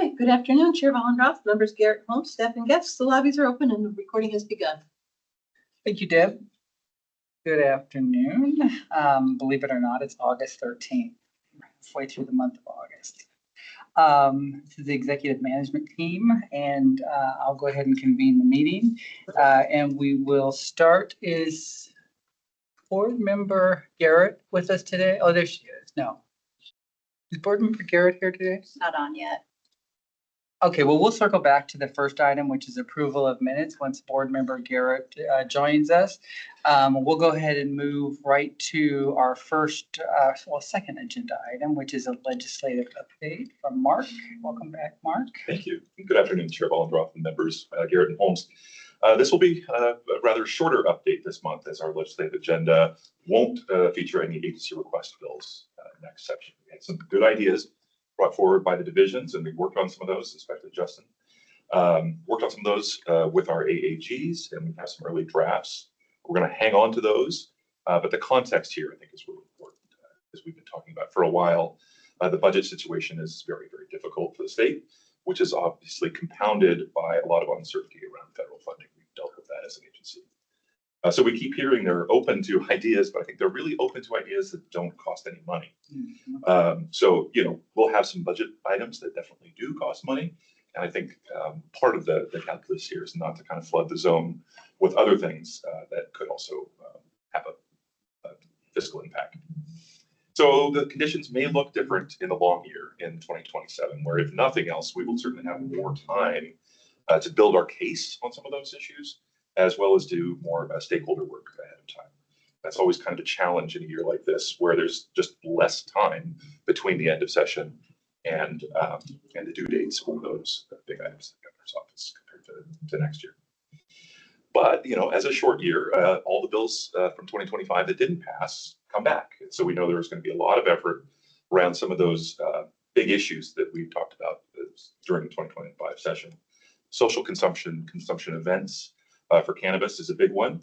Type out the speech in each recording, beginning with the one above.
Okay, good afternoon, Chair Volendroff, members Garrett, Holmes, staff and guests. The lobbies are open and the recording has begun. Thank you, Deb. Good afternoon. Believe it or not, it's August 13th, halfway through the month of August. This is the executive management team, and I'll go ahead and convene the meeting. And we will start. Is board member Garrett with us today? Oh, there she is. No. Is board member Garrett here today? Not on yet. Okay, well, we'll circle back to the first item, which is approval of minutes once board member Garrett joins us. We'll go ahead and move right to our first, second agenda item, which is a legislative update from Mark. Welcome back, Mark. Thank you. Good afternoon, Chair Volendroff and members Garrett and Holmes. This will be a rather shorter update this month, as our legislative agenda won't feature any agency request bills next section. We had some good ideas brought forward by the divisions, and we worked on some of those, especially Justin. Worked on some of those with our AAGs, and we have some early drafts. We're going to hang on to those, but the context here, I think, is really important. As we've been talking about for a while, the budget situation is very, very difficult for the state, which is obviously compounded by a lot of uncertainty around federal funding. We've dealt with that as an agency. So we keep hearing they're open to ideas, but I think they're really open to ideas that don't cost any money. So, we'll have some budget items that definitely do cost money. And I think part of the calculus here is not to kind of flood the zone with other things that could also have a fiscal impact. So the conditions may look different in the long year in 2027, where if nothing else, we will certainly have more time to build our case on some of those issues, as well as do more stakeholder work ahead of time. That's always kind of a challenge in a year like this, where there's just less time between the end of session and the due dates for those big items in the governor's office compared to next year. But, as a short year, all the bills from 2025 that didn't pass come back. So we know there's going to be a lot of effort around some of those big issues that we've talked about during the 2025 session. Social consumption events for cannabis is a big one.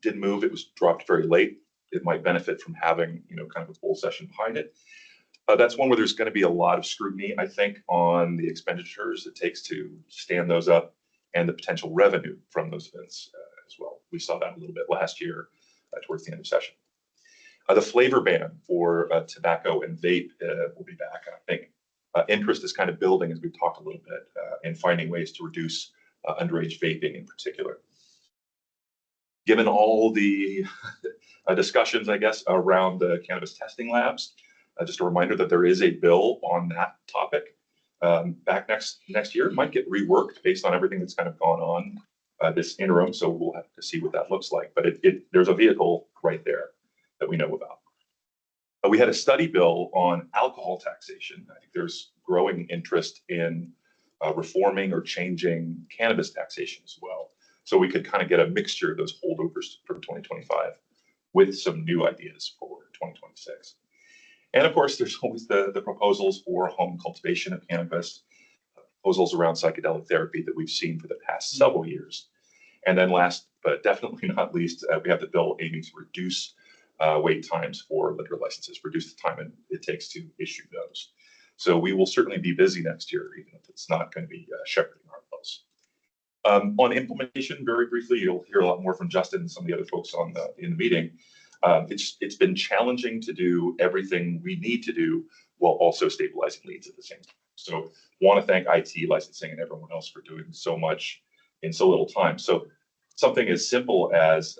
Didn't move. It was dropped very late. It might benefit from having, kind of a full session behind it. That's one where there's going to be a lot of scrutiny, I think, on the expenditures it takes to stand those up and the potential revenue from those events as well. We saw that a little bit last year towards the end of session. The flavor ban for tobacco and vape will be back. And I think interest is kind of building, as we've talked a little bit, in finding ways to reduce underage vaping in particular. Given all the discussions, I guess, around the cannabis testing labs, just a reminder that there is a bill on that topic back next year. It might get reworked based on everything that's kind of gone on this interim, so we'll have to see what that looks like. But there's a vehicle right there that we know about. We had a study bill on alcohol taxation. I think there's growing interest in reforming or changing cannabis taxation as well. So we could kind of get a mixture of those holdovers from 2025 with some new ideas for 2026. And of course, there's always the proposals for home cultivation of cannabis, proposals around psychedelic therapy that we've seen for the past several years. And then last, but definitely not least, we have the bill aiming to reduce wait times for liquor licenses, reduce the time it takes to issue those. So we will certainly be busy next year, even if it's not going to be shepherding our bills. On implementation, very briefly, you'll hear a lot more from Justin and some of the other folks in the meeting. It's been challenging to do everything we need to do while also stabilizing leads at the same time. So want to thank IT, licensing, and everyone else for doing so much in so little time. So something as simple as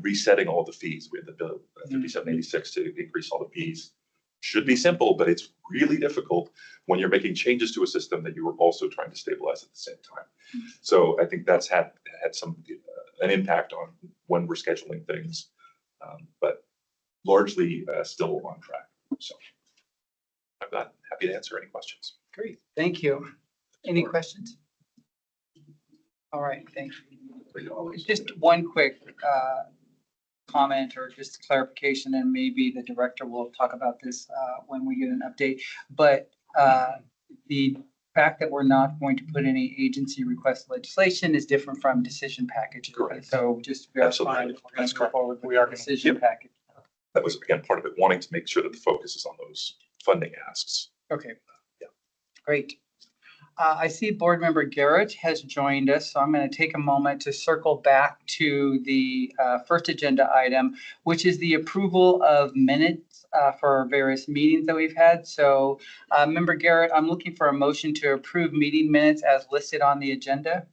resetting all the fees. We had the bill 5786 to increase all the fees. Should be simple, but it's really difficult when you're making changes to a system that you were also trying to stabilize at the same time. So I think that's had an impact on when we're scheduling things, but largely still on track. So I'm happy to answer any questions. Great, thank you. Any questions? All right, thank you. Just one quick comment or just clarification, and maybe the director will talk about this when we get an update. But the fact that we're not going to put any agency request legislation is different from decision packages. Correct. So just verify if we're going to go forward with the decision package. That was, again, part of it, wanting to make sure that the focus is on those funding asks. Okay. Yeah. Great. I see Board Member Garrett has joined us, so I'm going to take a moment to circle back to the first agenda item, which is the approval of minutes for various meetings that we've had. So, Member Garrett, I'm looking for a motion to approve meeting minutes as listed on the agenda.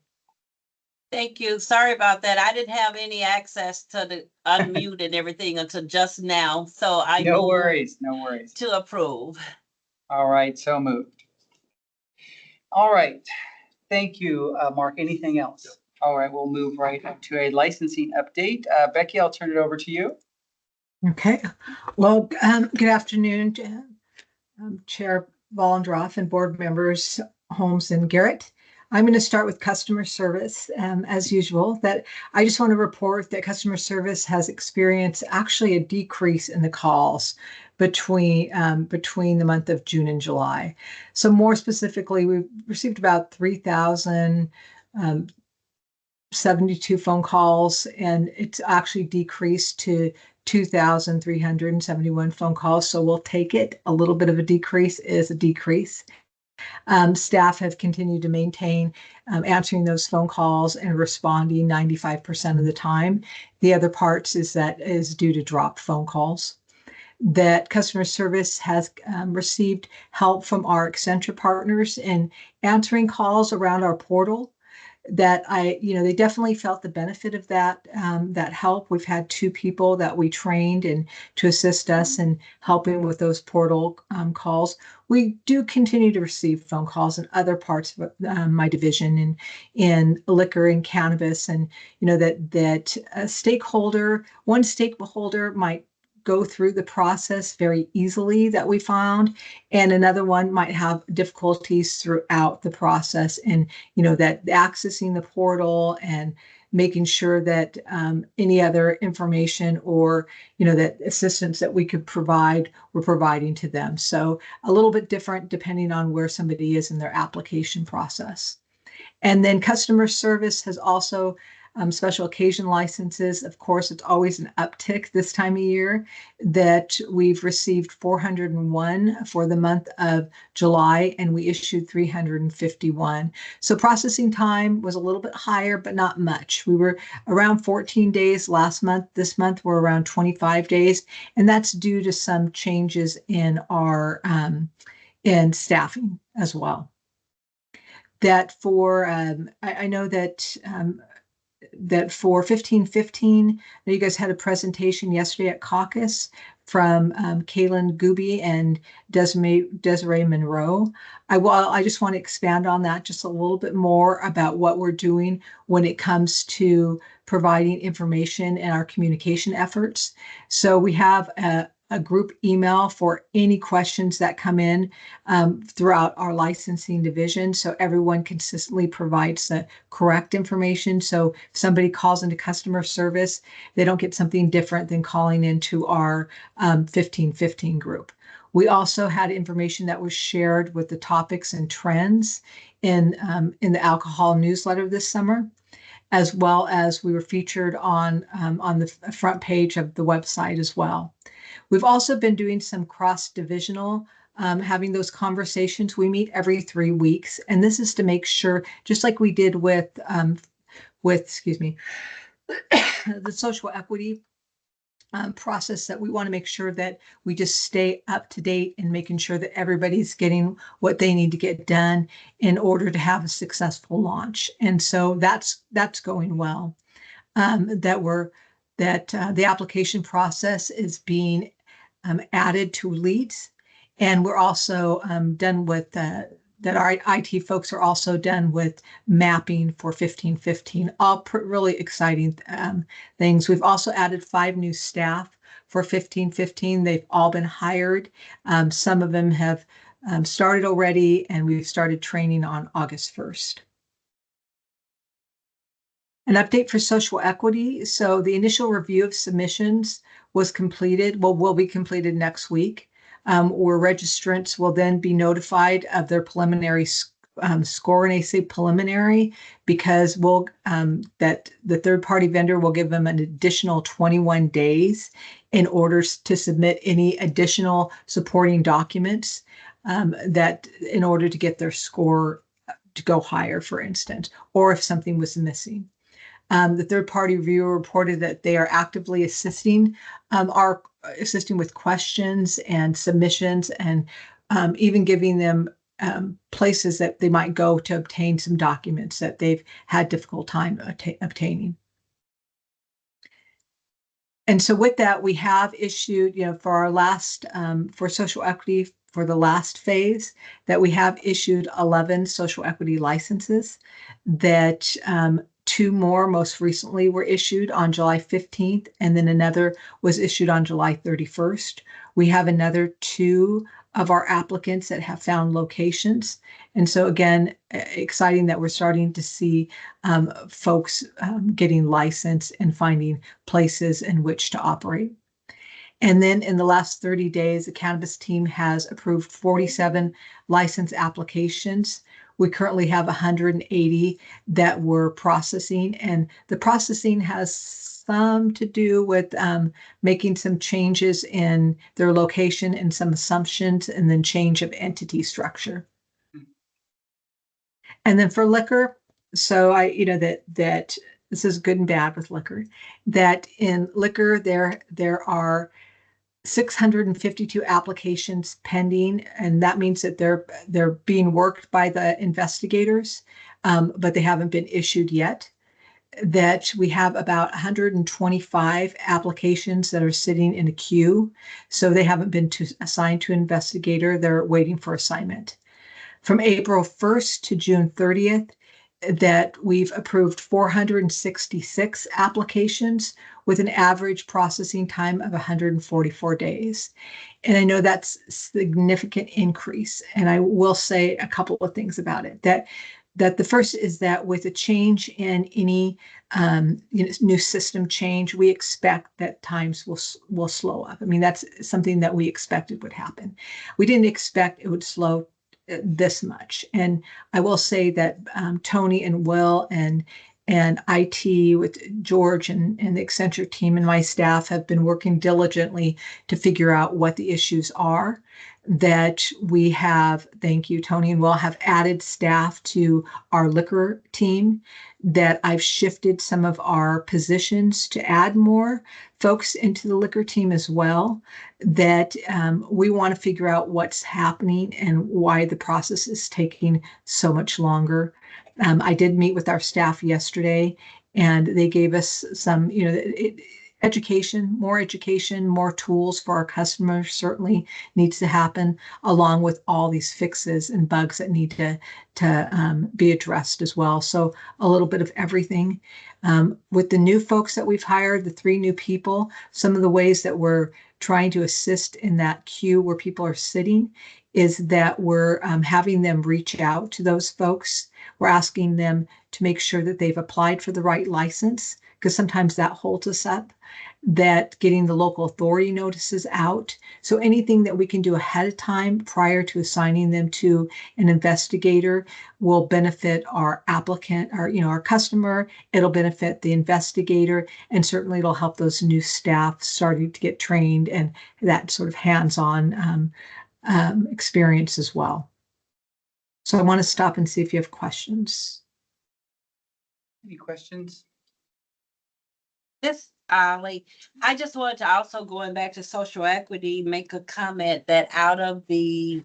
Thank you. Sorry about that. I didn't have any access to the unmute and everything until just now, so I No move worries, no worries. to approve. All right, so moved. All right, thank you, Mark. Anything else? All right, we'll move right up to a licensing update. Becky, I'll turn it over to you. Okay, well, good afternoon, Chair Vollendroff and board members Holmes and Garrett. I'm going to start with customer service, as usual. That I just want to report that customer service has experienced actually a decrease in the calls between the month of June and July. So more specifically, we've received about 3,072 phone calls, and it's actually decreased to 2,371 phone calls. So we'll take it. A little bit of a decrease is a decrease. Staff have continued to maintain answering those phone calls and responding 95% of the time. The other parts is due to dropped phone calls. That customer service has received help from our Accenture partners in answering calls around our portal. That they definitely felt the benefit of that help. We've had 2 people that we trained and to assist us in helping with those portal calls. We do continue to receive phone calls in other parts of my division in liquor and cannabis, and that one stakeholder might go through the process very easily that we found, and another one might have difficulties throughout the process, and that accessing the portal and making sure that any other information or that assistance that we could provide, we're providing to them. So a little bit different depending on where somebody is in their application process. And then customer service has also special occasion licenses. Of course, it's always an uptick this time of year, that we've received 401 for the month of July, and we issued 351. So processing time was a little bit higher, but not much. We were around 14 days last month. This month we're around 25 days, and that's due to some changes in our in staffing as well. That for I know that for 1515, you guys had a presentation yesterday at caucus from Kaylin Gooby and Desiree Monroe. I just want to expand on that just a little bit more about what we're doing when it comes to providing information in our communication efforts. So we have a group email for any questions that come in throughout our licensing division, so everyone consistently provides the correct information. So if somebody calls into customer service, they don't get something different than calling into our 1515 group. We also had information that was shared with the topics and trends in the alcohol newsletter this summer, as well as we were featured on the front page of the website as well. We've also been doing some cross-divisional, having those conversations. We meet every 3 weeks, and this is to make sure, just like we did with the social equity process, that we want to make sure that we just stay up to date and making sure that everybody's getting what they need to get done in order to have a successful launch. And so that's going well. The application process is being added to leads, and we're also done with that. Our IT folks are also done with mapping for 1515. All really exciting things. We've also added 5 new staff for 1515. They've all been hired. Some of them have started already, and we've started training on August 1st. An update for social equity. So the initial review of submissions was completed, will be completed next week, where registrants will then be notified of their preliminary score. And I say preliminary because that the third-party vendor will give them an additional 21 days in order to submit any additional supporting documents that in order to get their score to go higher, for instance, or if something was missing. The third-party reviewer reported that they are actively assisting with questions and submissions, and even giving them places that they might go to obtain some documents that they've had difficult time obtaining. And so with that, we have issued, for our last, for social equity, for the last phase, that we have issued 11 social equity licenses, that 2 more most recently were issued on July 15th, and then another was issued on July 31st. We have another 2 of our applicants that have found locations. And so again, exciting that we're starting to see folks getting licensed and finding places in which to operate. And then in the last 30 days, the cannabis team has approved 47 license applications. We currently have 180 that we're processing, and the processing has some to do with making some changes in their location and some assumptions, and then change of entity structure. And then for liquor, so that this is good and bad with liquor, that in liquor there are 652 applications pending, and that means that they're being worked by the investigators, but they haven't been issued yet. That we have about 125 applications that are sitting in a queue, so they haven't been assigned to an investigator. They're waiting for assignment. From April 1st to June 30th, that we've approved 466 applications with an average processing time of 144 days. And I know that's a significant increase. And I will say a couple of things about it. That the first is that with a change in any new system change, we expect that times will slow up. I mean, that's something that we expected would happen. We didn't expect it would slow this much. And I will say that Tony and Will and IT with George and the Accenture team and my staff have been working diligently to figure out what the issues are. That we have, thank you, Tony and Will, have added staff to our liquor team, that I've shifted some of our positions to add more folks into the liquor team as well, that we want to figure out what's happening and why the process is taking so much longer. I did meet with our staff yesterday, and they gave us some, education, more tools for our customers certainly needs to happen, along with all these fixes and bugs that need to be addressed as well. So a little bit of everything. With the new folks that we've hired, the 3 new people, some of the ways that we're trying to assist in that queue where people are sitting is that we're having them reach out to those folks. We're asking them to make sure that they've applied for the right license, because sometimes that holds us up, that getting the local authority notices out. So anything that we can do ahead of time prior to assigning them to an investigator will benefit our applicant, our customer. It'll benefit the investigator, and certainly it'll help those new staff starting to get trained and that sort of hands-on experience as well. So I want to stop and see if you have questions. Any questions? This, Ollie, I just wanted to also, going back to social equity, make a comment that out of the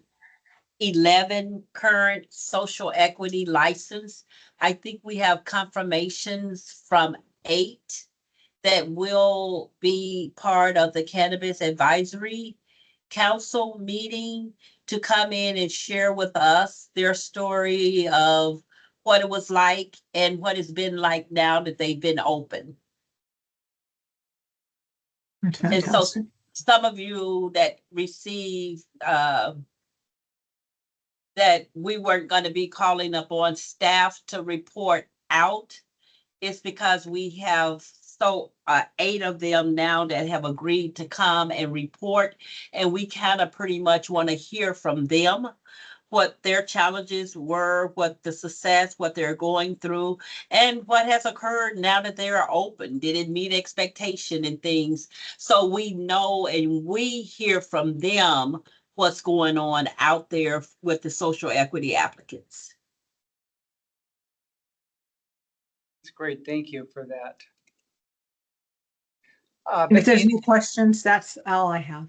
11 current social equity license, I think we have confirmations from 8 that will be part of the Cannabis Advisory Council meeting to come in and share with us their story of what it was like and what it's been like now that they've been open. And so some of you that received that we weren't going to be calling up on staff to report out, it's because we have 8 of them now that have agreed to come and report, and we kind of pretty much want to hear from them what their challenges were, what the success, what they're going through, and what has occurred now that they are open. Did it meet expectation and things? So we know and we hear from them what's going on out there with the social equity applicants. great. Thank you for that. And if there's Becky, any questions, that's all I have.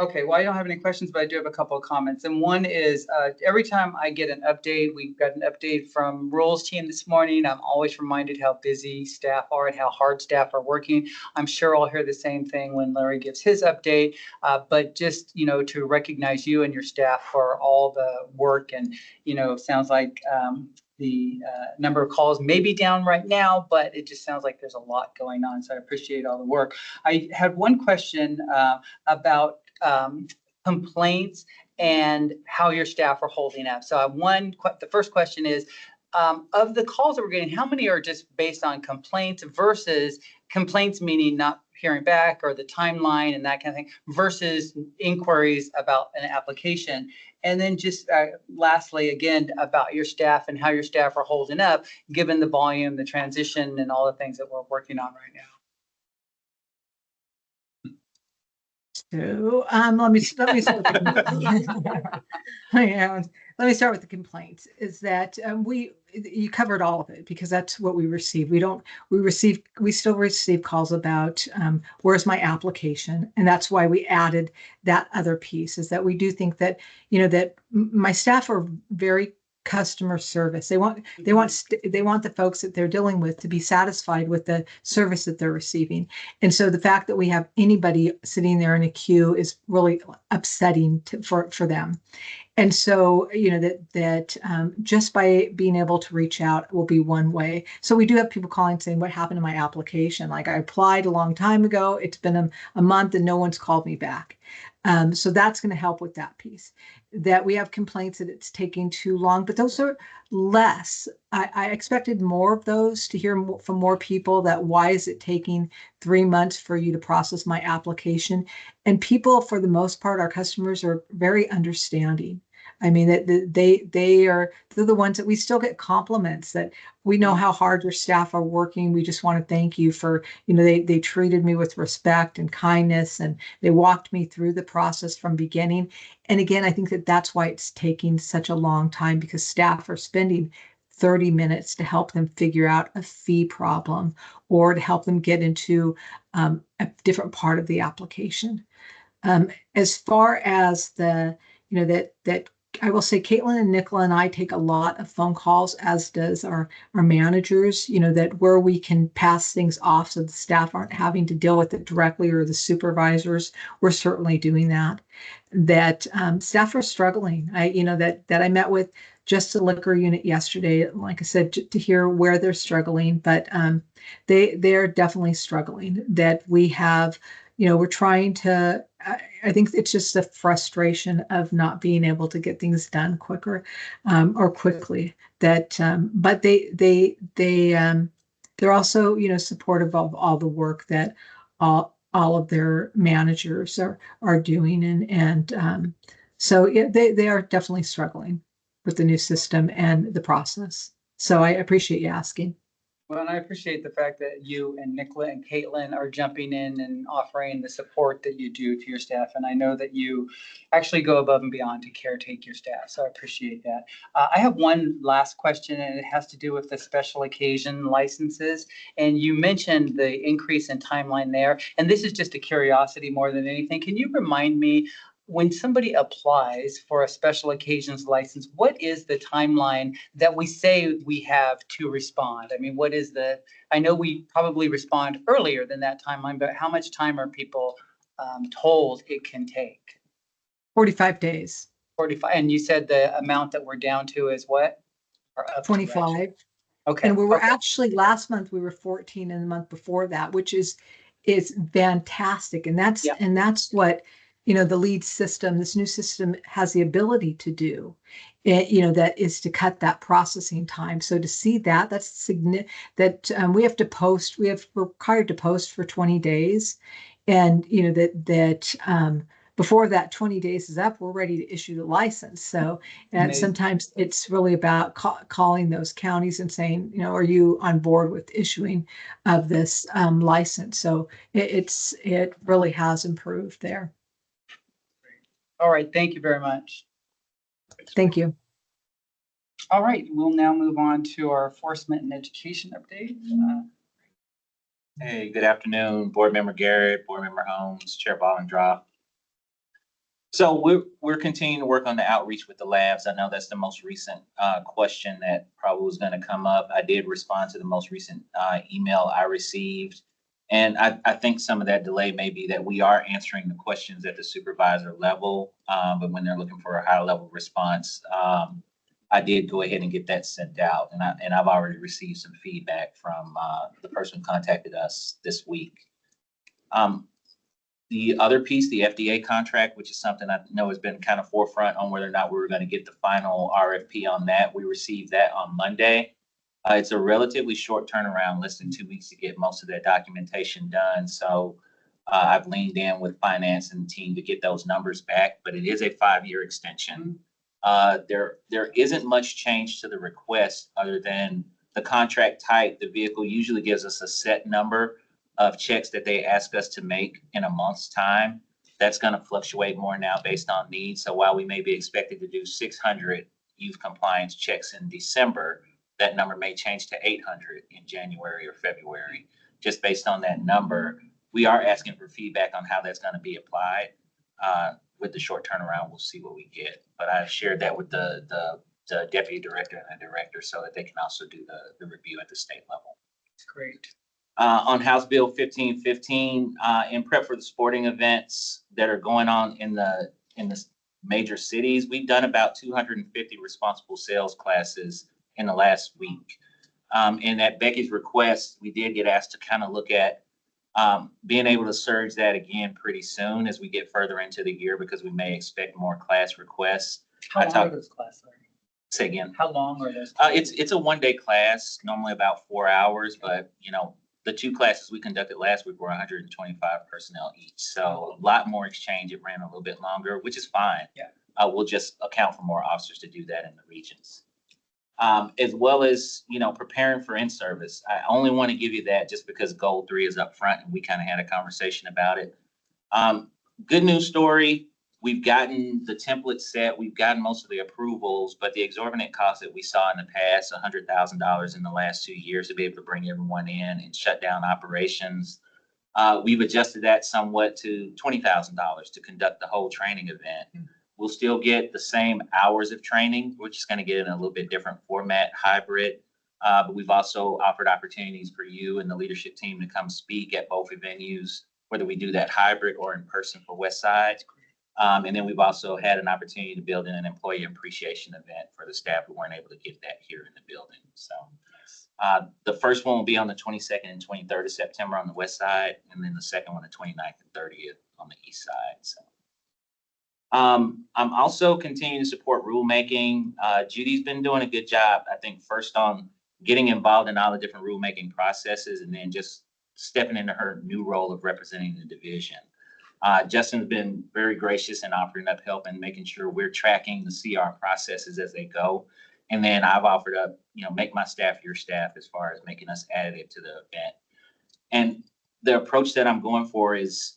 okay, well, I don't have any questions, but I do have a couple of comments. And one is every time I get an update, we've got an update from Rules team this morning. I'm always reminded how busy staff are and how hard staff are working. I'm sure I'll hear the same thing when Larry gives his update. But just, to recognize you and your staff for all the work and, sounds like the number of calls may be down right now, but it just sounds like there's a lot going on. So I appreciate all the work. I had one question about complaints and how your staff are holding up. So the first question is, of the calls that we're getting, how many are just based on complaints versus complaints meaning not hearing back or the timeline and that kind of thing versus inquiries about an application? And then just lastly, again, about your staff and how your staff are holding up, given the volume, the transition, and all the things that we're working on right now. So, let me start with the, yeah, let me start with the complaints. Is that you covered all of it because that's what we receive. We still receive calls about where's my application, and that's why we added that other piece. Is that we do think that that my staff are very customer service. They want the folks that they're dealing with to be satisfied with the service that they're receiving. And so the fact that we have anybody sitting there in a queue is really upsetting for them. And so, that just by being able to reach out will be one way. So we do have people calling saying, what happened to my application? Like I applied a long time ago. It's been a month and no one's called me back. So that's going to help with that piece. That we have complaints that it's taking too long, but those are less. I expected more of those to hear from more people that why is it taking 3 months for you to process my application? And people, for the most part, our customers are very understanding. I mean, that they're the ones that we still get compliments that we know how hard your staff are working. We just want to thank you for, they treated me with respect and kindness, and they walked me through the process from beginning. And again, I think that that's why it's taking such a long time, because staff are spending 30 minutes to help them figure out a fee problem or to help them get into a different part of the application. As far as the, that I will say Caitlin and Nicola and I take a lot of phone calls, as does our managers, that where we can pass things off so the staff aren't having to deal with it directly, or the supervisors, we're certainly doing that. That staff are struggling. That I met with just the liquor unit yesterday, like I said, to hear where they're struggling, but they're definitely struggling. That we have, we're trying to, I think it's just the frustration of not being able to get things done quicker or quickly. That, but they're also, supportive of all the work that all of their managers are doing. And so yeah, they are definitely struggling with the new system and the process. So I appreciate you asking. Well, and I appreciate the fact that you and Nicola and Caitlin are jumping in and offering the support that you do to your staff. And I know that you actually go above and beyond to caretake your staff. So I appreciate that. I have one last question, and it has to do with the special occasion licenses. And you mentioned the increase in timeline there. And this is just a curiosity more than anything. Can you remind me, when somebody applies for a special occasions license, what is the timeline that we say we have to respond? I mean, I know we probably respond earlier than that timeline, but how much time are people told it can take? 45 days. 45. And you said the amount that we're down to is what? Or up to, 25. actually? Okay. And we were okay. actually, last month we were 14, and the month before that, which is fantastic. And that's what, the lead system, this new system, has the ability to do. That is to cut that processing time. So to see that's significant. That we have to post. We're required to post for 20 days, and before that 20 days is up, we're ready to issue the license. So, and sometimes it's really about calling those counties and saying, are you on board with issuing of this license? So it really has improved there. All right. Thank you very much. Thank you. All right, we'll now move on to our enforcement and education update. Hey, good afternoon, Board Member Garrett, Board Member Holmes, Chair Ballendroth. So we're continuing to work on the outreach with the labs. I know that's the most recent question that probably was going to come up. I did respond to the most recent email I received. And I think some of that delay may be that we are answering the questions at the supervisor level, but when they're looking for a high level response, I did go ahead and get that sent out, and I've already received some feedback from the person who contacted us this week. The other piece, the FDA contract, which is something I know has been kind of forefront on whether or not we were going to get the final RFP on that. We received that on Monday. It's a relatively short turnaround, less than 2 weeks to get most of that documentation done. So I've leaned in with finance and the team to get those numbers back, but it is a 5-year extension. There isn't much change to the request other than the contract type. The vehicle usually gives us a set number of checks that they ask us to make in a month's time. That's going to fluctuate more now based on needs. So while we may be expected to do 600 youth compliance checks in December, that number may change to 800 in January or February, just based on that number. We are asking for feedback on how that's going to be applied. With the short turnaround, we'll see what we get. But I've shared that with the deputy director and the director so that they can also do the review at the state level. Great. On House Bill 1515, in prep for the sporting events that are going on in the major cities, we've done about 250 responsible sales classes in the last week. And at Becky's request, we did get asked to kind of look at being able to surge that again pretty soon as we get further into the year, because we may expect more class requests. How long are those classes? Say again. How long are those? It's a 1-day class, normally about 4 hours, but you know, the 2 classes we conducted last week were 125 personnel each. So a lot more exchange. It ran a little bit longer, which is fine. Yeah. We'll just account for more officers to do that in the regions. As well as, you know, preparing for in-service. I only want to give you that just because goal 3 is up front and we kind of had a conversation about it. Good news story. We've gotten the template set. We've gotten most of the approvals, but the exorbitant costs that we saw in the past, $100,000 in the last 2 years to be able to bring everyone in and shut down operations. We've adjusted that somewhat to $20,000 to conduct the whole training event. We'll still get the same hours of training. We're just going to get it in a little bit different format, hybrid. But we've also offered opportunities for you and the leadership team to come speak at both venues, whether we do that hybrid or in person for West Side. And then we've also had an opportunity to build in an employee appreciation event for the staff who weren't able to get that here in the building. So the first one will be on the 22nd and 23rd of September on the West Side, and then the second one, the 29th and 30th on the East Side. So I'm also continuing to support rulemaking. Judy's been doing a good job, I think, first on getting involved in all the different rulemaking processes, and then just stepping into her new role of representing the division. Justin's been very gracious in offering up help and making sure we're tracking the CR processes as they go. And then I've offered up, you know, make my staff your staff as far as making us additive to the event. And the approach that I'm going for is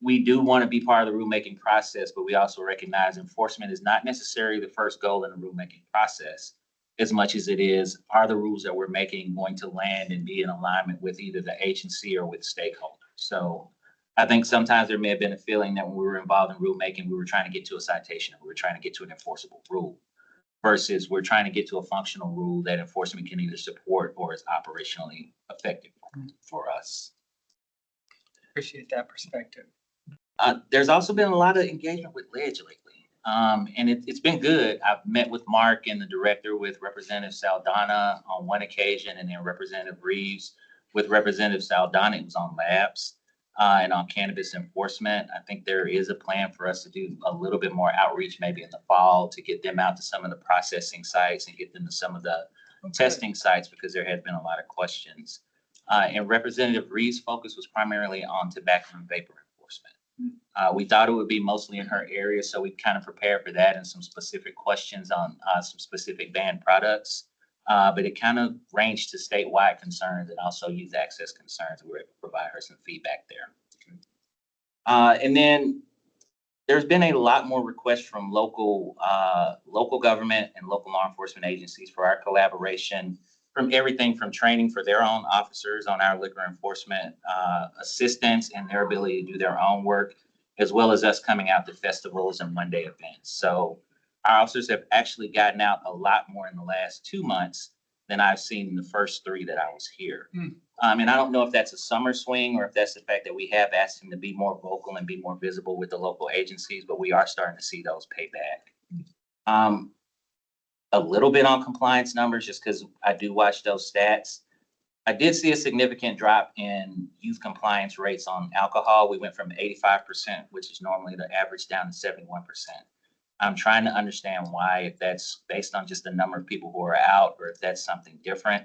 we do want to be part of the rulemaking process, but we also recognize enforcement is not necessarily the first goal in the rulemaking process, as much as it is, are the rules that we're making going to land and be in alignment with either the agency or with stakeholders? So I think sometimes there may have been a feeling that when we were involved in rulemaking, we were trying to get to a citation, we were trying to get to an enforceable rule, versus we're trying to get to a functional rule that enforcement can either support or is operationally effective for us. Appreciate that perspective. There's also been a lot of engagement with Ledge lately, and it's been good. I've met with Mark and the director, with Representative Saldana on one occasion, and then Representative Reeves. With Representative Saldana, it was on labs and on cannabis enforcement. I think there is a plan for us to do a little bit more outreach maybe in the fall to get them out to some of the processing sites and get them to some of the testing sites, because there had been a lot of questions. And Representative Reeves' focus was primarily on tobacco and vapor enforcement. We thought it would be mostly in her area, so we kind of prepared for that and some specific questions on some specific banned products. But it kind of ranged to statewide concerns and also youth access concerns. We were able to provide her some feedback there. And then there's been a lot more requests from local government and local law enforcement agencies for our collaboration, from everything from training for their own officers on our liquor enforcement assistance and their ability to do their own work, as well as us coming out to festivals and one-day events. So our officers have actually gotten out a lot more in the last 2 months than I've seen in the first 3 that I was here. And I don't know if that's a summer swing or if that's the fact that we have asked him to be more vocal and be more visible with the local agencies, but we are starting to see those pay back. A little bit on compliance numbers, just because I do watch those stats. I did see a significant drop in youth compliance rates on alcohol. We went from 85%, which is normally the average, down to 71%. I'm trying to understand why, if that's based on just the number of people who are out or if that's something different.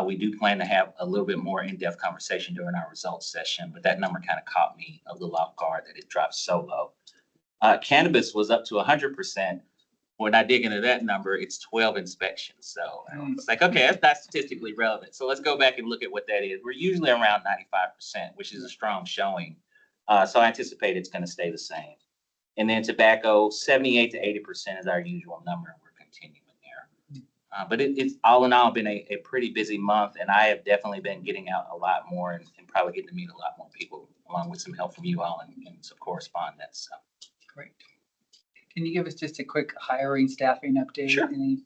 We do plan to have a little bit more in-depth conversation during our results session, but that number kind of caught me a little off guard that it dropped so low. Cannabis was up to 100%. When I dig into that number, it's 12 inspections. So it's like, okay, that's not statistically relevant. So let's go back and look at what that is. We're usually around 95%, which is a strong showing. So I anticipate it's going to stay the same. And then tobacco, 78 to 80% is our usual number, and we're continuing there. But it's all in all been a pretty busy month, and I have definitely been getting out a lot more and probably getting to meet a lot more people, along with some help from you all and some correspondence. So. Great. Can you give us just a quick hiring, staffing update? Sure. Any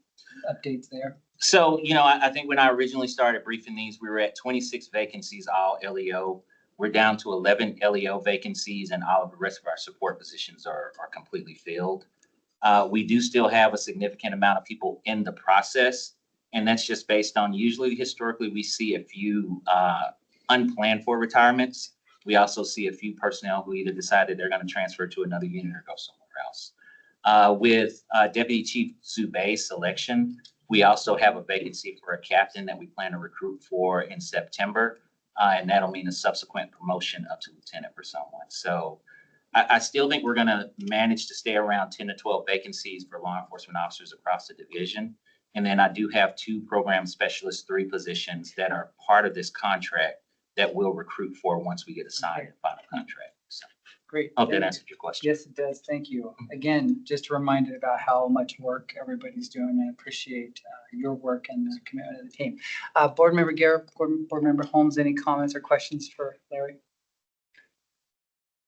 updates there? So, I think when I originally started briefing these, we were at 26 vacancies, all LEO. We're down to 11 LEO vacancies, and all of the rest of our support positions are completely filled. We do still have a significant amount of people in the process, and that's just based on, usually historically, we see a few unplanned for retirements. We also see a few personnel who either decided they're going to transfer to another unit or go somewhere else. With Deputy Chief Zubey's selection, we also have a vacancy for a captain that we plan to recruit for in September. And that'll mean a subsequent promotion up to lieutenant for someone. So I still think we're going to manage to stay around 10 to 12 vacancies for law enforcement officers across the division. And then I do have 2 program specialists, 3 positions that are part of this contract that we'll recruit for once we get assigned the final contract. So Great. I hope that answered your question. Yes, it does. Thank you. Again, just a reminder about how much work everybody's doing. I appreciate your work and the commitment of the team. Board Member Garrett, Board Member Holmes, any comments or questions for Larry?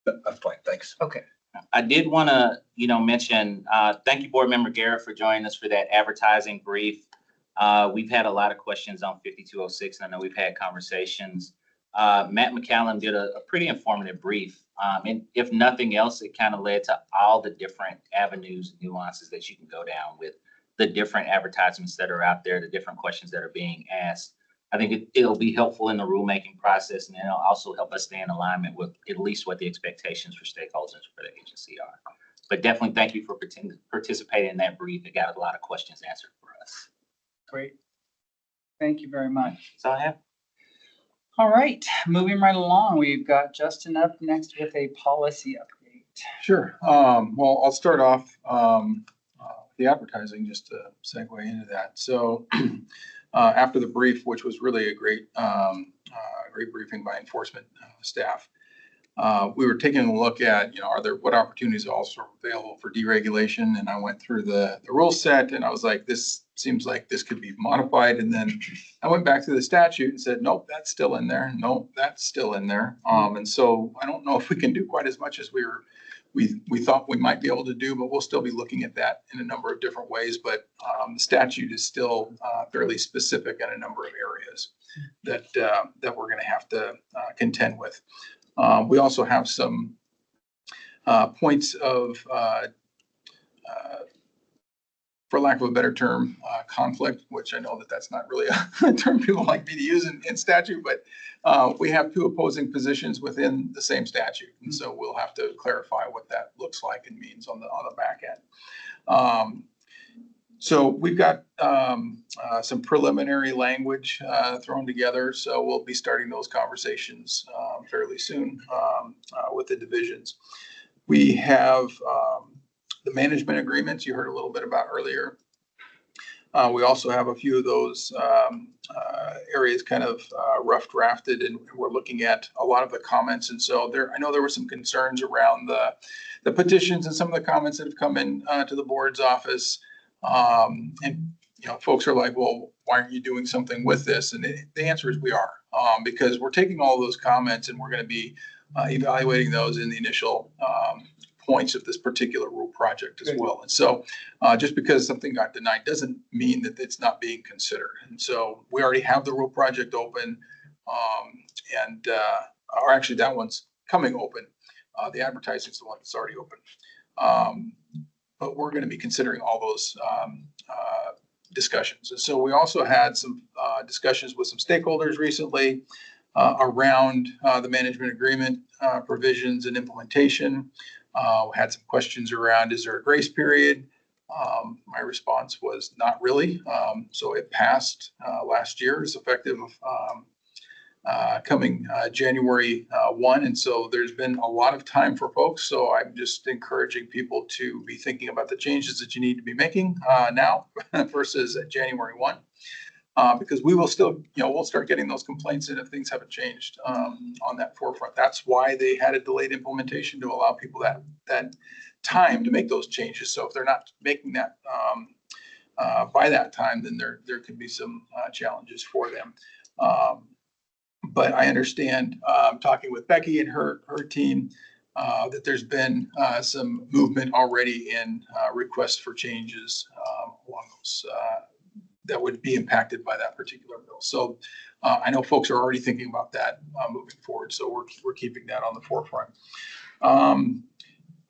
I'm fine, thanks. Okay. I did want to, mention, thank you, Board Member Garrett, for joining us for that advertising brief. We've had a lot of questions on 5206, and I know we've had conversations. Matt McCallum did a pretty informative brief. And if nothing else, it kind of led to all the different avenues and nuances that you can go down with the different advertisements that are out there, the different questions that are being asked. I think it'll be helpful in the rulemaking process, and it'll also help us stay in alignment with at least what the expectations for stakeholders for the agency are. But definitely thank you for participating in that brief. It got a lot of questions answered for us. Great. Thank you very much. So I have. All right, moving right along, we've got Justin up next with a policy update. Sure. Well, I'll start off the advertising just to segue into that. So after the brief, which was really a great briefing by enforcement staff, we were taking a look at, what opportunities are also available for deregulation. And I went through the rule set, and I was like, this seems like this could be modified. And then I went back to the statute and said, nope, that's still in there. Nope, that's still in there. And so I don't know if we can do quite as much as we thought we might be able to do, but we'll still be looking at that in a number of different ways. But the statute is still fairly specific in a number of areas that we're going to have to contend with. We also have some points of, for lack of a better term, conflict, which I know that that's not really a term people like me to use in statute, but we have 2 opposing positions within the same statute. And so we'll have to clarify what that looks like and means on the back end. So we've got some preliminary language thrown together. So we'll be starting those conversations fairly soon with the divisions. We have the management agreements you heard a little bit about earlier. We also have a few of those areas kind of rough drafted, and we're looking at a lot of the comments. And so I know there were some concerns around the petitions and some of the comments that have come in to the board's office. And folks are like, well, why aren't you doing something with this? And the answer is we are, because we're taking all those comments and we're going to be evaluating those in the initial points of this particular rule project as well. And so just because something got denied doesn't mean that it's not being considered. And so we already have the rule project open, or actually that one's coming open. The advertising is the one that's already open. But we're going to be considering all those discussions. And so we also had some discussions with some stakeholders recently around the management agreement provisions and implementation. We had some questions around, is there a grace period? My response was not really. So it passed last year. It's effective coming January 1. And so there's been a lot of time for folks. So I'm just encouraging people to be thinking about the changes that you need to be making now versus January 1. Because we will still, we'll start getting those complaints in if things haven't changed on that forefront. That's why they had a delayed implementation, to allow people that time to make those changes. So if they're not making that by that time, then there could be some challenges for them. But I understand, talking with Becky and her team, that there's been some movement already in requests for changes along those that would be impacted by that particular bill. So I know folks are already thinking about that moving forward. So we're keeping that on the forefront.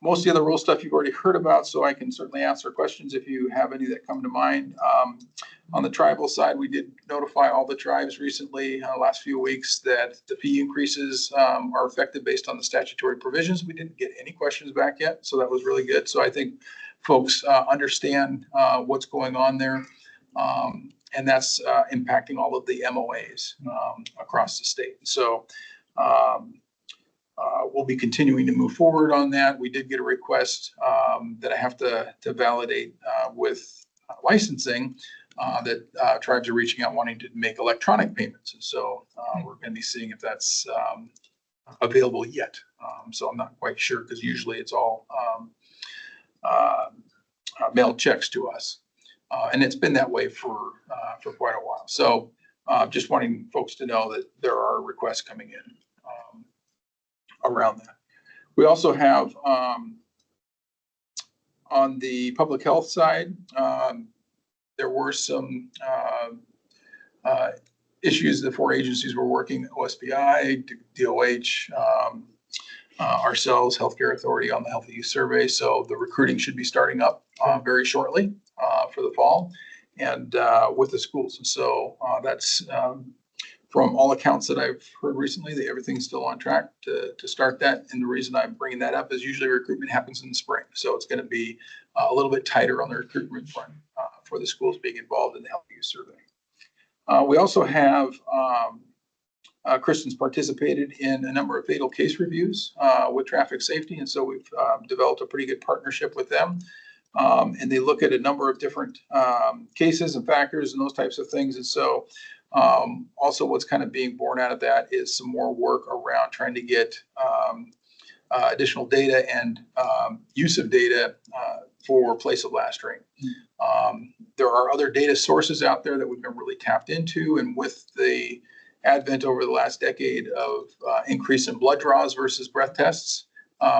Most of the other rule stuff you've already heard about, so I can certainly answer questions if you have any that come to mind. On the tribal side, we did notify all the tribes recently, last few weeks, that the fee increases are effective based on the statutory provisions. We didn't get any questions back yet, so that was really good. So I think folks understand what's going on there. And that's impacting all of the MOAs across the state. So we'll be continuing to move forward on that. We did get a request that I have to validate with licensing that tribes are reaching out wanting to make electronic payments. And so we're going to be seeing if that's available yet. So I'm not quite sure, because usually it's all mailed checks to us. And it's been that way for quite a while. So just wanting folks to know that there are requests coming in around that. We also have on the public health side, there were some issues. The four agencies were working: OSBI, DOH, ourselves, Healthcare Authority, on the Healthy Youth Survey. So the recruiting should be starting up very shortly for the fall, and with the schools. And so that's from all accounts that I've heard recently, that everything's still on track to start that. And the reason I'm bringing that up is usually recruitment happens in the spring. So it's going to be a little bit tighter on the recruitment front for the schools being involved in the Healthy Youth Survey. We also have Kristen's participated in a number of fatal case reviews with traffic safety. And so we've developed a pretty good partnership with them. And they look at a number of different cases and factors and those types of things. And so also what's kind of being born out of that is some more work around trying to get additional data and use of data for place of last ring. There are other data sources out there that we've been really tapped into, and with the advent over the last decade of increase in blood draws versus breath tests,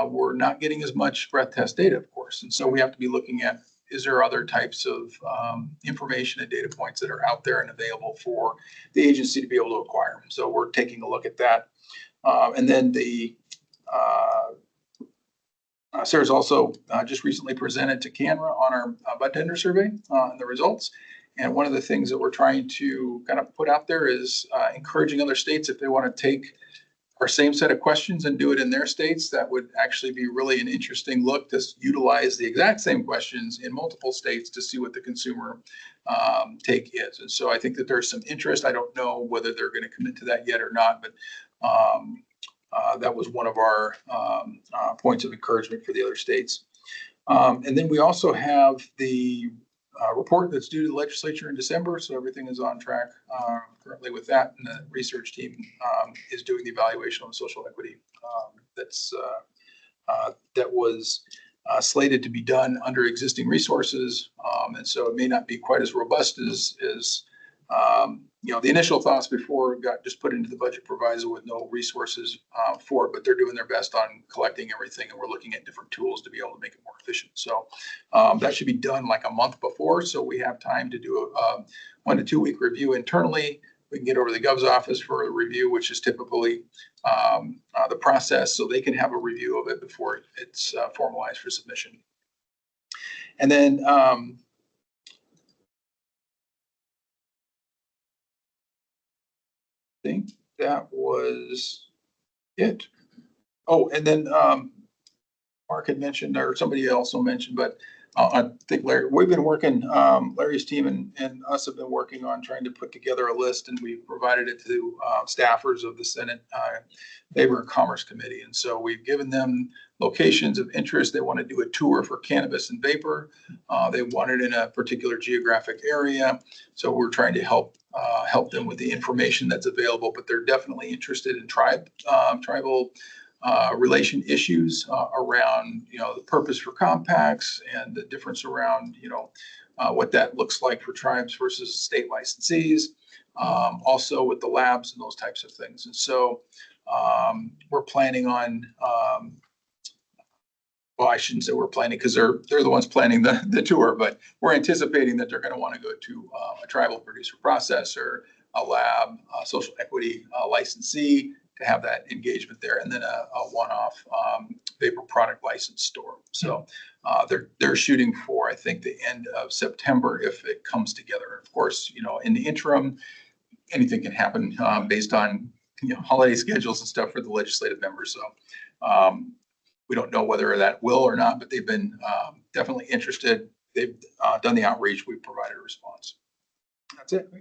we're not getting as much breath test data, of course. And so we have to be looking at, is there other types of information and data points that are out there and available for the agency to be able to acquire? So we're taking a look at that. And then the Sarah's also just recently presented to CANRA on our bud tender survey and the results. And one of the things that we're trying to kind of put out there is encouraging other states, if they want to take our same set of questions and do it in their states, that would actually be really an interesting look to utilize the exact same questions in multiple states to see what the consumer take is. And so I think that there's some interest. I don't know whether they're going to commit to that yet or not, but that was one of our points of encouragement for the other states. And then we also have the report that's due to the legislature in December, so everything is on track currently with that. And the research team is doing the evaluation on social equity that was slated to be done under existing resources. And so it may not be quite as robust as the initial thoughts before it got just put into the budget proviso with no resources for it, but they're doing their best on collecting everything, and we're looking at different tools to be able to make it more efficient. So that should be done like a month before, so we have time to do a 1 to 2 week review internally. We can get over to the Gov's office for a review, which is typically the process, so they can have a review of it before it's formalized for submission. And then I think that was it. Oh, and then Mark had mentioned, or somebody also mentioned, but I think Larry, we've been working, Larry's team and us have been working on trying to put together a list, and we provided it to staffers of the Senate Labor and Commerce Committee. And so we've given them locations of interest. They want to do a tour for cannabis and vapor. They want it in a particular geographic area. So we're trying to help them with the information that's available, but they're definitely interested in tribal relation issues around, the purpose for compacts and the difference around, what that looks like for tribes versus state licensees, also with the labs and those types of things. And so we're planning on, well, I shouldn't say we're planning because they're the ones planning the tour, but we're anticipating that they're going to want to go to a tribal producer processor, a lab, a social equity licensee, to have that engagement there, and then a one-off vapor product license store. So they're shooting for, I think, the end of September if it comes together. Of course, in the interim, anything can happen based on holiday schedules and stuff for the legislative members. So we don't know whether that will or not, but they've been definitely interested. They've done the outreach. We've provided a response. That's it.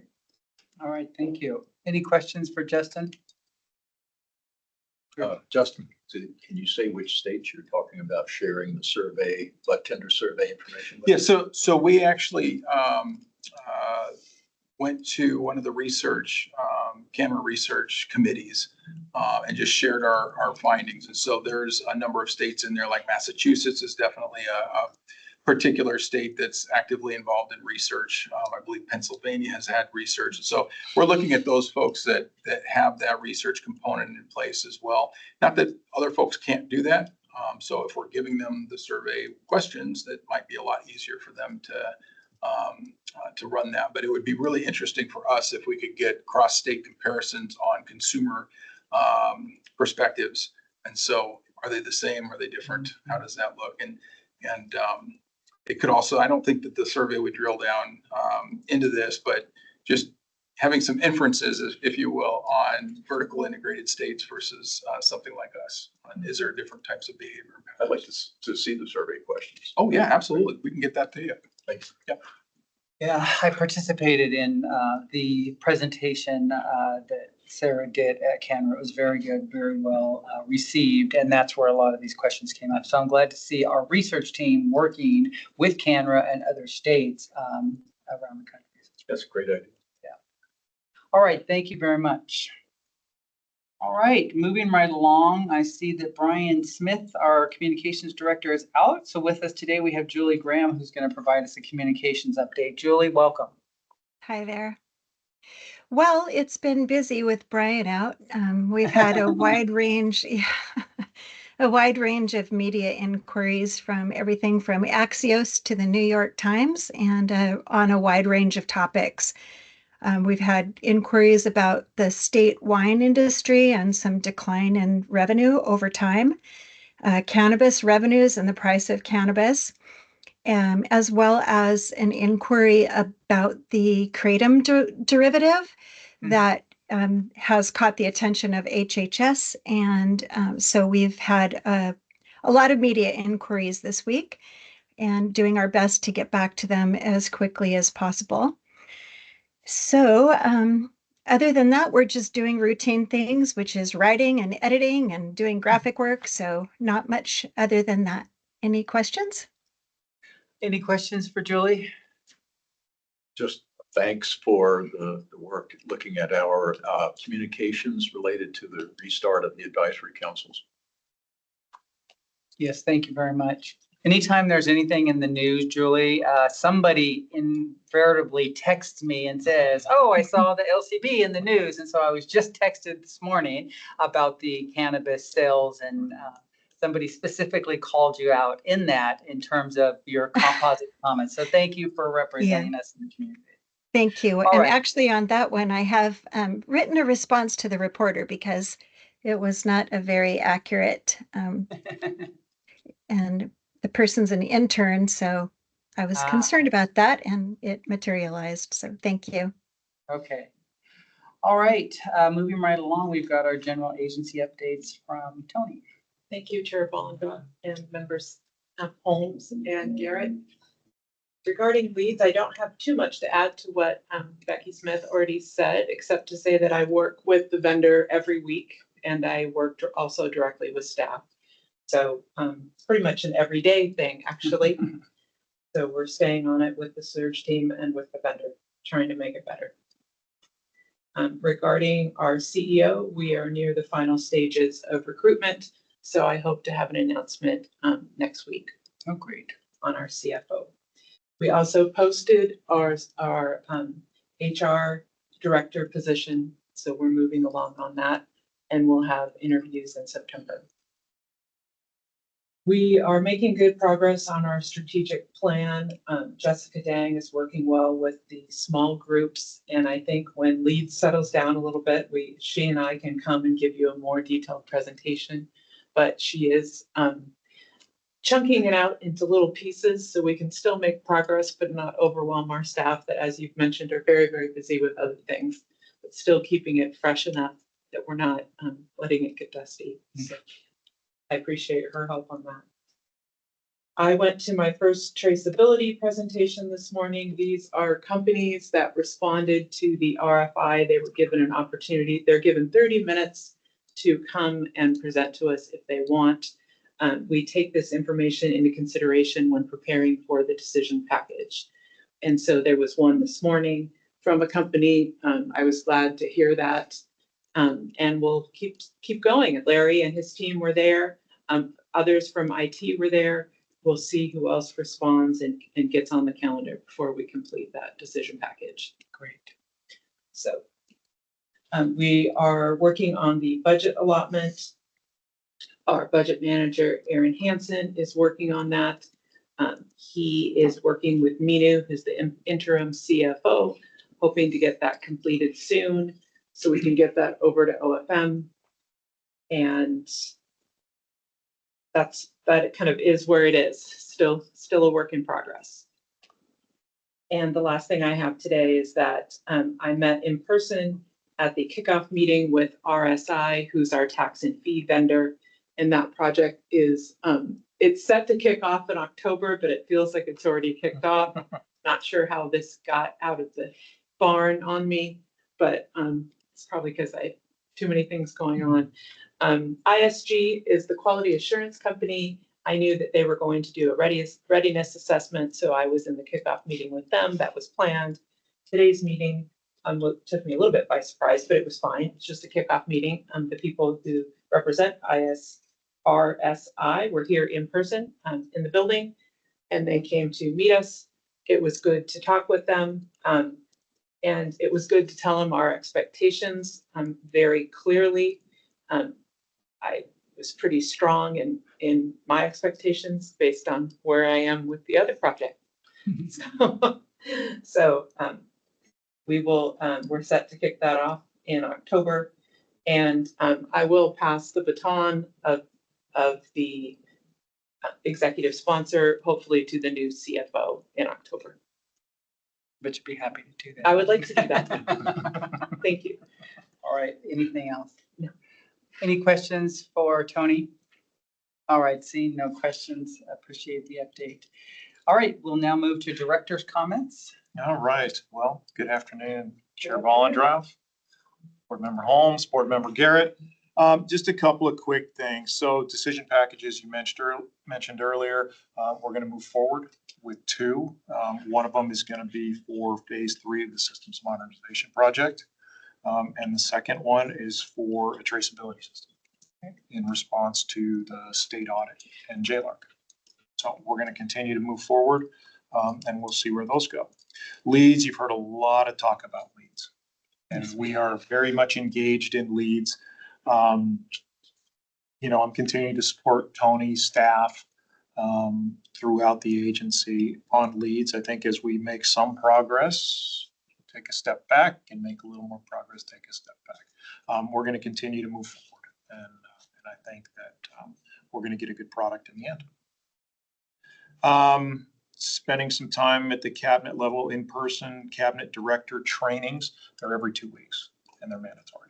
All right, thank you. Any questions for Justin? Justin, can you say which states you're talking about sharing the survey, butt tender survey information with? Yeah, so we actually went to one of the research, camera research committees and just shared our findings. And so there's a number of states in there, like Massachusetts is definitely a particular state that's actively involved in research. I believe Pennsylvania has had research. And so we're looking at those folks that have that research component in place as well. Not that other folks can't do that. So if we're giving them the survey questions, that might be a lot easier for them to run that. But it would be really interesting for us if we could get cross-state comparisons on consumer perspectives. And so are they the same? Are they different? How does that look? And it could also, I don't think that the survey would drill down into this, but just having some inferences, if you will, on vertical integrated states versus something like us. Is there different types of behavior? I'd like to see the survey questions. Oh, yeah, absolutely. We can get that to you. Thanks. Yeah. Yeah, I participated in the presentation that Sarah did at Canberra. It was very good, very well received, and that's where a lot of these questions came up. So I'm glad to see our research team working with Canberra and other states around the country. That's a great idea. Yeah. All right, thank you very much. All right, moving right along, I see that Brian Smith, our communications director, is out. So with us today, we have Julie Graham, who's going to provide us a communications update. Julie, welcome. Hi there. Well, it's been busy with Brian out. We've had a wide range, of media inquiries from everything from Axios to the New York Times, and on a wide range of topics. We've had inquiries about the state wine industry and some decline in revenue over time, cannabis revenues and the price of cannabis, as well as an inquiry about the kratom derivative that has caught the attention of HHS. And so we've had a lot of media inquiries this week and doing our best to get back to them as quickly as possible. So other than that, we're just doing routine things, which is writing and editing and doing graphic work. So not much other than that. Any questions? Any questions for Julie? Just thanks for the work looking at our communications related to the restart of the advisory councils. Yes, thank you very much. Anytime there's anything in the news, Julie, somebody invariably texts me and says, oh, I saw the LCB in the news. And so I was just texted this morning about the cannabis sales, and somebody specifically called you out in that in terms of your composite comments. So thank you for representing us in the community. Thank you. All And right. actually on that one, I have written a response to the reporter because it was not a very accurate, and the person's an intern, so I was concerned about that and it materialized. So thank you. Okay. All right, moving right along, we've got our general agency updates from Tony. Thank you, Chair Bollinger and members Holmes and Garrett. Regarding leads, I don't have too much to add to what Becky Smith already said, except to say that I work with the vendor every week and I work also directly with staff. So it's pretty much an everyday thing, actually. So we're staying on it with the surge team and with the vendor, trying to make it better. Regarding our CEO, we are near the final stages of recruitment. So I hope to have an announcement next week. Oh, great. On our CFO. We also posted our HR director position. So we're moving along on that and we'll have interviews in September. We are making good progress on our strategic plan. Jessica Dang is working well with the small groups. And I think when lead settles down a little bit, she and I can come and give you a more detailed presentation. But she is chunking it out into little pieces so we can still make progress, but not overwhelm our staff that, as you've mentioned, are very, very busy with other things, but still keeping it fresh enough that we're not letting it get dusty. So I appreciate her help on that. I went to my first traceability presentation this morning. These are companies that responded to the RFI. They were given an opportunity. They're given 30 minutes to come and present to us if they want. We take this information into consideration when preparing for the decision package. And so there was one this morning from a company. I was glad to hear that. And we'll keep going. Larry and his team were there. Others from IT were there. We'll see who else responds and gets on the calendar before we complete that decision package. Great. So we are working on the budget allotment. Our budget manager, Aaron Hansen, is working on that. He is working with Minu, who's the interim CFO, hoping to get that completed soon so we can get that over to OFM. And that kind of is where it is, still a work in progress. And the last thing I have today is that I met in person at the kickoff meeting with RSI, who's our tax and fee vendor. And that project is, it's set to kick off in October, but it feels like it's already kicked off. Not sure how this got out of the barn on me, but it's probably because I have too many things going on. ISG is the quality assurance company. I knew that they were going to do a readiness assessment, so I was in the kickoff meeting with them. That was planned. Today's meeting took me a little bit by surprise, but it was fine. It's just a kickoff meeting. The people who represent RSI were here in person in the building, and they came to meet us. It was good to talk with them, and it was good to tell them our expectations very clearly. I was pretty strong in my expectations based on where I am with the other project. So we're set to kick that off in October, and I will pass the baton of the executive sponsor, hopefully to the new CFO in October. But you'd be happy to do that. I would like to do that. Thank you. All right, anything else? No. Any questions for Tony? All right, seeing no questions, appreciate the update. All right, we'll now move to director's comments. All right. Well, good afternoon, Chair Bollinger, Board Member Holmes, Board Member Garrett. Just a couple of quick things. So decision packages you mentioned earlier, we're going to move forward with two. One of them is going to be for phase 3 of the systems modernization project. And the second one is for a traceability system in response to the state audit and JLARC. So we're going to continue to move forward, and we'll see where those go. Leads, you've heard a lot of talk about leads, and we are very much engaged in leads. I'm continuing to support Tony's staff throughout the agency on leads. I think as we make some progress, take a step back, and make a little more progress, take a step back. We're going to continue to move forward, and I think that we're going to get a good product in the end. Spending some time at the cabinet level, in-person cabinet director trainings. They're every 2 weeks, and they're mandatory.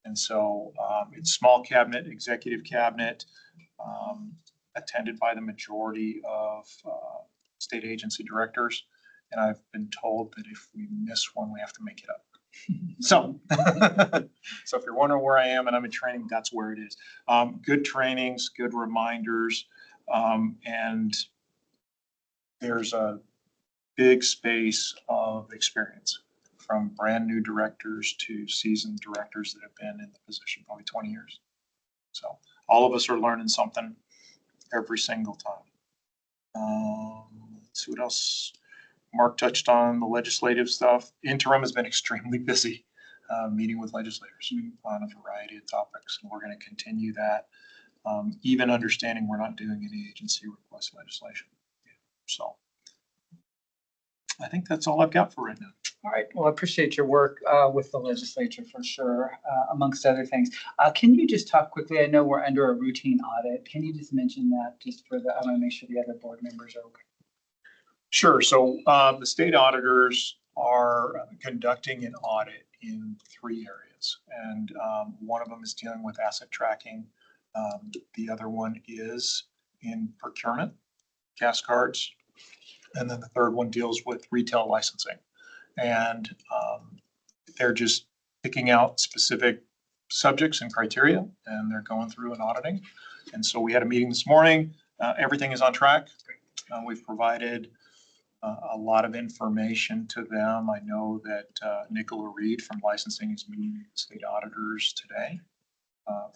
And so it's small cabinet, executive cabinet, attended by the majority of state agency directors. And I've been told that if we miss one, we have to make it up. So if you're wondering where I am and I'm in training, that's where it is. Good trainings, good reminders, and there's a big space of experience from brand new directors to seasoned directors that have been in the position probably 20 years. So all of us are learning something every single time. Let's see what else. Mark touched on the legislative stuff. Interim has been extremely busy meeting with legislators on a variety of topics, and we're going to continue that, even understanding we're not doing any agency request legislation. So I think that's all I've got for right now. All right. Well, I appreciate your work with the legislature for sure, amongst other things. Can you just talk quickly? I know we're under a routine audit. Can you just mention that just for I want to make sure the other board members are okay. Sure. So the state auditors are conducting an audit in 3 areas. And one of them is dealing with asset tracking. The other one is in procurement, gas cards. And then the third one deals with retail licensing. And they're just picking out specific subjects and criteria, and they're going through and auditing. And so we had a meeting this morning. Everything is on track. We've provided a lot of information to them. I know that Nicola Reed from licensing is meeting with state auditors today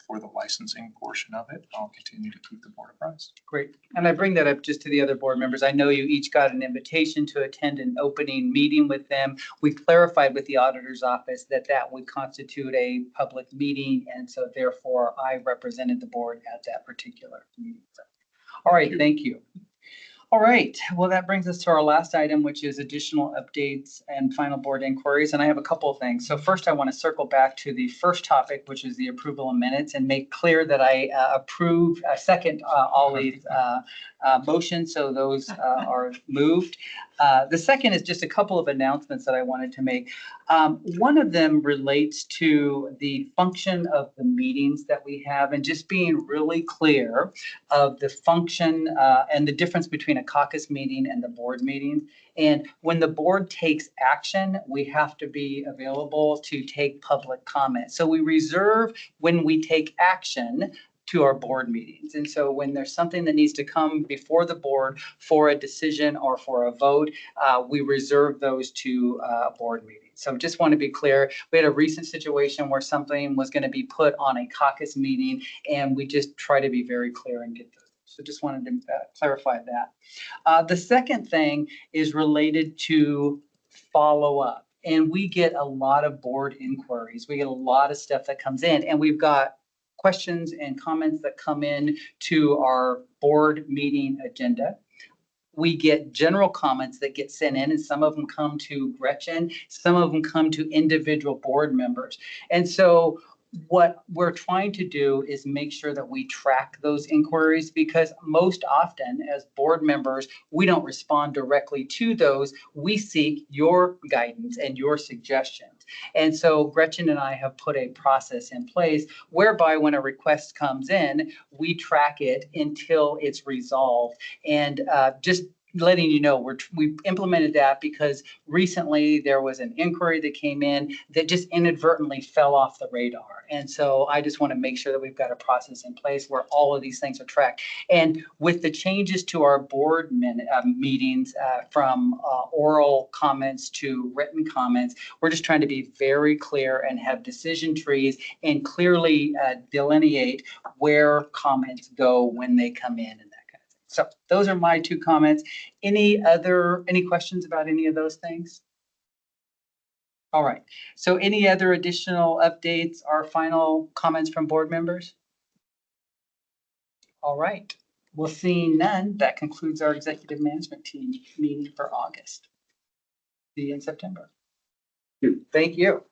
for the licensing portion of it. I'll continue to keep the board apprised. Great. And I bring that up just to the other board members. I know you each got an invitation to attend an opening meeting with them. We clarified with the auditor's office that that would constitute a public meeting. And so therefore I represented the board at that particular meeting. All right. Thank you. All right. Well, that brings us to our last item, which is additional updates and final board inquiries. And I have a couple of things. So first, I want to circle back to the first topic, which is the approval of minutes, and make clear that I second all these motions. So those are moved. The second is just a couple of announcements that I wanted to make. One of them relates to the function of the meetings that we have, and just being really clear of the function and the difference between a caucus meeting and the board meeting. And when the board takes action, we have to be available to take public comment. So we reserve when we take action to our board meetings. And so when there's something that needs to come before the board for a decision or for a vote, we reserve those to board meetings. So just want to be clear. We had a recent situation where something was going to be put on a caucus meeting, and we just try to be very clear and get those. So just wanted to clarify that. The second thing is related to follow-up. And we get a lot of board inquiries. We get a lot of stuff that comes in, and we've got questions and comments that come in to our board meeting agenda. We get general comments that get sent in, and some of them come to Gretchen, some of them come to individual board members. And so what we're trying to do is make sure that we track those inquiries, because most often as board members, we don't respond directly to those. We seek your guidance and your suggestions. And so Gretchen and I have put a process in place whereby when a request comes in, we track it until it's resolved. And just letting you know, we implemented that because recently there was an inquiry that came in that just inadvertently fell off the radar. And so I just want to make sure that we've got a process in place where all of these things are tracked. And with the changes to our board meetings, from oral comments to written comments, we're just trying to be very clear and have decision trees and clearly delineate where comments go when they come in and that kind of thing. So those are my 2 comments. Any questions about any of those things? All right. So any other additional updates or final comments from board members? All right. Well, seeing none, that concludes our executive management team meeting for August. See you in September. Thank you.